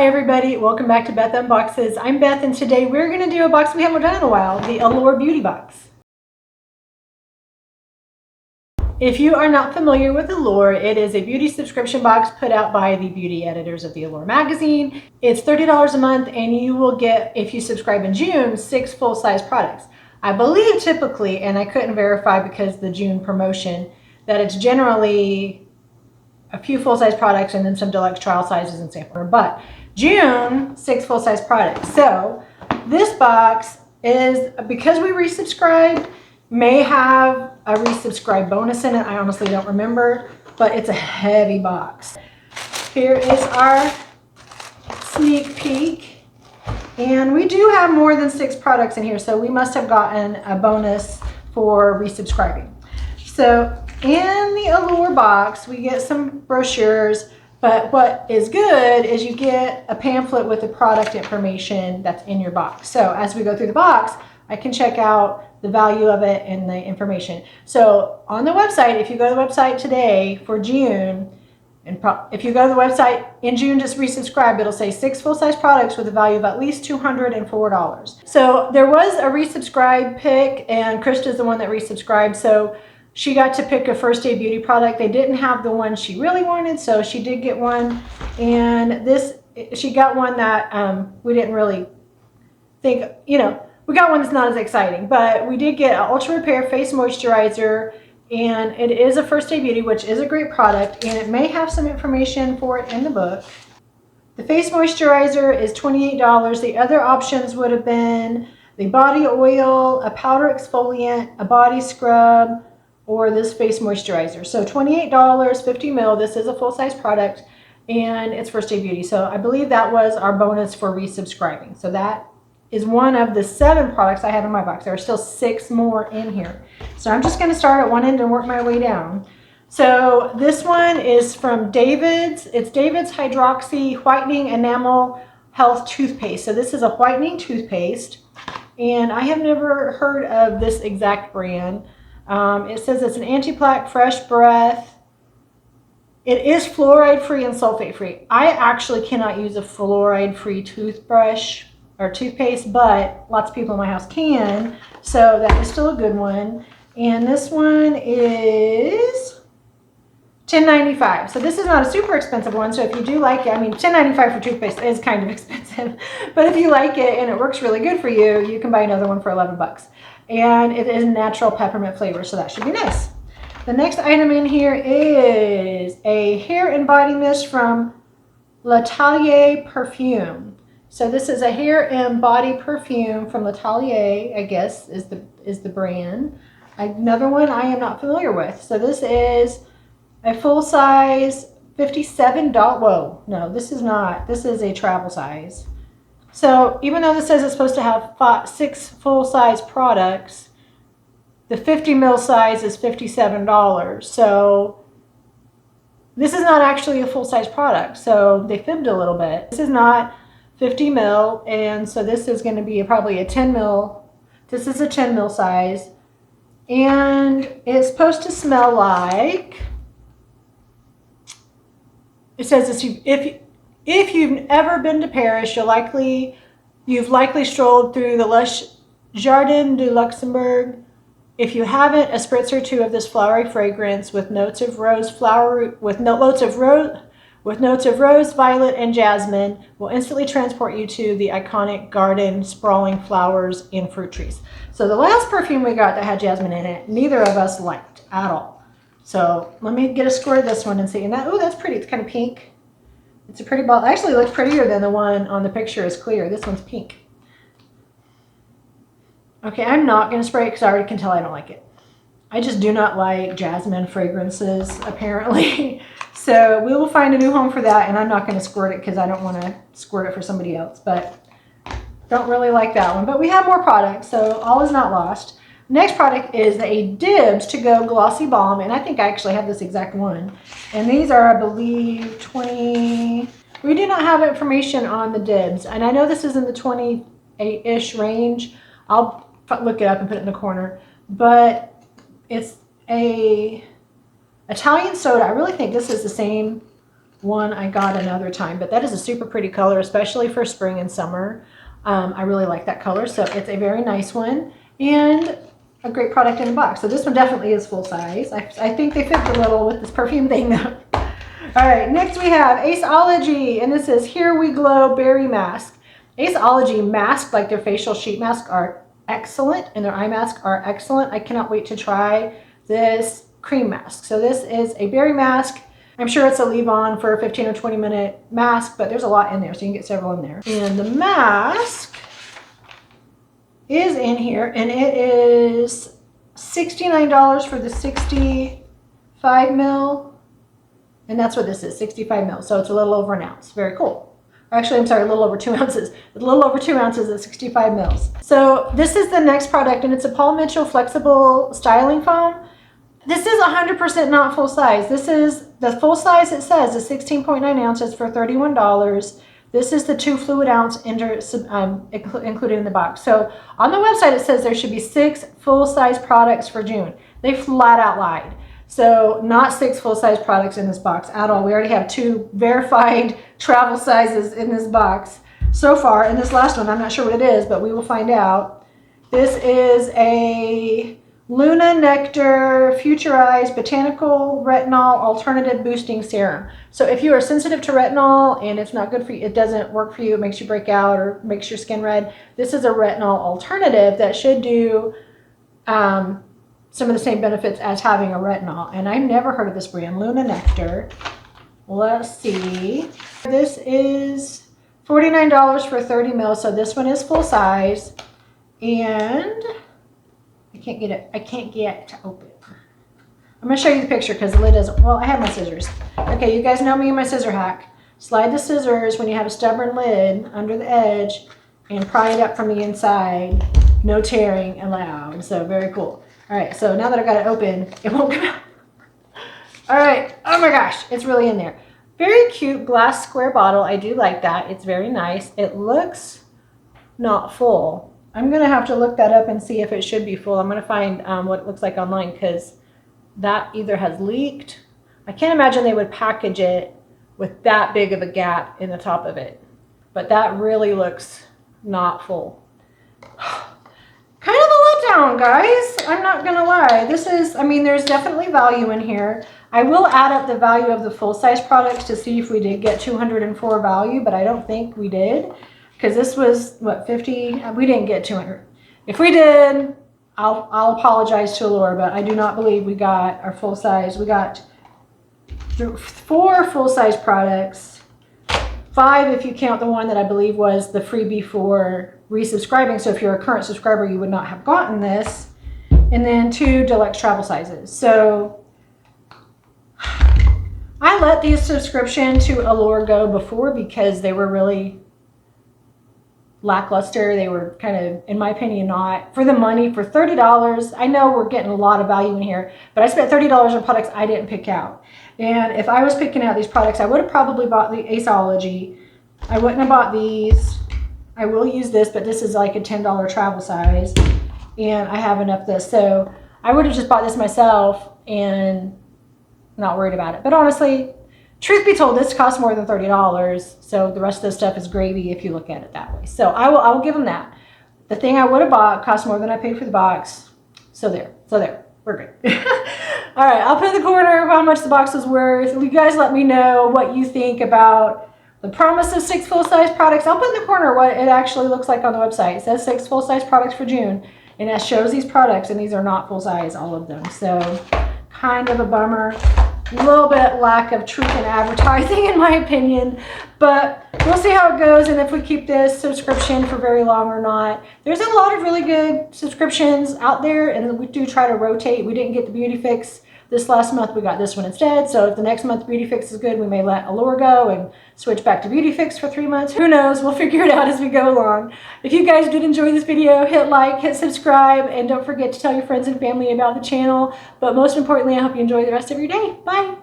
Hi everybody, welcome back to Beth Unboxes. I'm Beth and today we're going to do a box we haven't done in a while, the Allure Beauty Box. If you are not familiar with Allure, it is a beauty subscription box put out by the beauty editors of the Allure magazine. It's $30 a month and you will get, if you subscribe in June, 6 full-size products. I believe typically, and I couldn't verify because the June promotion, that it's generally a few full-size products and then some deluxe trial sizes and sampler. But June, 6 full-size products. So this box is, because we resubscribed, may have a resubscribe bonus in it. I honestly don't remember, but it's a heavy box. Here is our sneak peek. And we do have more than 6 products in here, so we must have gotten a bonus for resubscribing. So in the Allure box, we get some brochures, but what is good is you get a pamphlet with the product information that's in your box. So as we go through the box, I can check out the value of it and the information. So on the website, if you go to the website today for June, and if you go to the website in June, just resubscribe, it'll say 6 full-size products with a value of at least $204. So there was a resubscribe pick, and Krista's the one that resubscribed. So she got to pick a First Day Beauty product. They didn't have the one she really wanted, so she did get one. And she got one that we didn't really think, we got one that's not as exciting. But we did get an Ultra Repair Face Moisturizer, and it is a First Day Beauty, which is a great product, and it may have some information for it in the book. The face moisturizer is $28. The other options would have been the body oil, a powder exfoliant, a body scrub, or this face moisturizer. So $28, 50 ml. This is a full-size product and it's First Day Beauty. So I believe that was our bonus for resubscribing. So that is one of the 7 products I have in my box. There are still 6 more in here. So I'm just gonna start at one end and work my way down. So this one is from David's. It's David's Hydroxy Whitening Enamel Health Toothpaste. So this is a whitening toothpaste, and I have never heard of this exact brand. It says it's an anti-plaque, fresh breath. It is fluoride-free and sulfate-free. I actually cannot use a fluoride-free toothbrush or toothpaste, but lots of people in my house can, so that is still a good one. And this one is $10.95. So this is not a super expensive one, so if you do like it, I mean, $10.95 for toothpaste is kind of expensive, but if you like it and it works really good for you, you can buy another one for 11 bucks. And it is natural peppermint flavor, so that should be nice. The next item in here is a hair and body mist from L'Atelier Perfume. So this is a hair and body perfume from L'Atelier, I guess is the brand. Another one I am not familiar with. So this is a full-size $57. Whoa, no, this is not. This is a travel size. So even though this says it's supposed to have 6 full-size products, the 50 ml size is $57. So this is not actually a full-size product. So they fibbed a little bit. This is not 50 ml, and so this is going to be probably a 10 ml. This is a 10 ml size, and it's supposed to smell like. It says if you've ever been to Paris, you've likely strolled through the lush Jardin du Luxembourg. If you haven't, a spritz or 2 of this flowery fragrance with notes of rose, violet, and jasmine will instantly transport you to the iconic garden, sprawling flowers and fruit trees. So the last perfume we got that had jasmine in it, neither of us liked at all. So let me get a squirt of this one and see. And that, oh, that's pretty. It's kind of pink. It's a pretty bottle. Actually, it looks prettier than the one on the picture is clear. This one's pink. Okay, I'm not going to spray it because I already can tell I don't like it. I just do not like jasmine fragrances, apparently. So we will find a new home for that, and I'm not going to squirt it because I don't want to squirt it for somebody else. But don't really like that one. But we have more products, so all is not lost. Next product is a Dibs To Go Glossy Balm, and I think I actually have this exact one. And these are, I believe, 20. We do not have information on the Dibs, and I know this is in the 28-ish range. I'll look it up and put it in the corner. But it's a Italian soda. I really think this is the same one I got another time, but that is a super pretty color, especially for spring and summer. I really like that color, so it's a very nice one and a great product in the box. So this one definitely is full size. I think they fit a little with this perfume thing though. All right, next we have Aceology, and this is Here We Glow Berry Mask. Aceology masks, like their facial sheet masks, are excellent, and their eye masks are excellent. I cannot wait to try this cream mask. So this is a berry mask. I'm sure it's a leave-on for a 15 or 20 minute mask, but there's a lot in there, so you can get several in there. And the mask is in here, and it is $69 for the 65 mil. And that's what this is, 65 mil. So it's a little over an ounce. Very cool. Or actually, I'm sorry, a little over 2 ounces. A little over 2 ounces at 65 mils. So this is the next product, and it's a Paul Mitchell Flexible Styling Foam. This is 100% not full size. This is the full size, it says, is 16.9 ounces for $31. This is the 2 fluid ounce included in the box. So on the website, it says there should be 6 full size products for June. They flat out lied. So not 6 full size products in this box at all. We already have 2 verified travel sizes in this box so far. And this last one, I'm not sure what it is, but we will find out. This is a Luna Nectar Futurized Botanical Retinol Alternative Boosting Serum. So if you are sensitive to retinol and it's not good for you, it doesn't work for you, it makes you break out or makes your skin red, this is a retinol alternative that should do some of the same benefits as having a retinol. And I've never heard of this brand, Luna Nectar. Let's see. This is $49 for 30 ml. So this one is full size. And I can't get it to open. I'm going to show you the picture because the lid doesn't, well, I have my scissors. Okay, you guys know me and my scissor hack. Slide the scissors when you have a stubborn lid under the edge and pry it up from the inside. No tearing allowed. So very cool. All right, so now that I got it open, it won't come out. All right, oh my gosh, it's really in there. Very cute glass square bottle. I do like that. It's very nice. It looks not full. I'm going to have to look that up and see if it should be full. I'm going to find what it looks like online because that either has leaked. I can't imagine they would package it with that big of a gap in the top of it. But that really looks not full. Kind of a letdown, guys. I'm not going to lie. This is, I mean, there's definitely value in here. I will add up the value of the full-size products to see if we did get 204 value, but I don't think we did. Because this was, what, 50? We didn't get 200. If we did, I'll apologize to Allure, but I do not believe we got our full size. We got 4 full-size products. 5 if you count the one that I believe was the freebie for resubscribing. So if you're a current subscriber, you would not have gotten this. And then 2 deluxe travel sizes. So I let these subscription to Allure go before because they were really lackluster. They were kind of, in my opinion, not for the money. For $30, I know we're getting a lot of value in here, but I spent $30 on products I didn't pick out. And if I was picking out these products, I would have probably bought the Aceology. I wouldn't have bought these. I will use this, but this is like a $10 travel size, and I have enough of this. So I would have just bought this myself and not worried about it. But honestly, truth be told, this costs more than $30, so the rest of the stuff is gravy if you look at it that way. So I will give them that. The thing I would have bought cost more than I paid for the box. So there. We're good. All right, I'll put in the corner how much the box was worth. You guys let me know what you think about the promise of 6 full-size products. I'll put in the corner what it actually looks like on the website. It says 6 full-size products for June, and it shows these products, and these are not full-size, all of them. So kind of a bummer. A little bit lack of truth in advertising, in my opinion, but we'll see how it goes and if we keep this subscription for very long or not. There's a lot of really good subscriptions out there, and we do try to rotate. We didn't get the Beauty Fix this last month. We got this one instead. So if the next month Beauty Fix is good, we may let Allure go and switch back to Beauty Fix for 3 months. Who knows? We'll figure it out as we go along. If you guys did enjoy this video, hit like, hit subscribe, and don't forget to tell your friends and family about the channel. But most importantly, I hope you enjoy the rest of your day. Bye.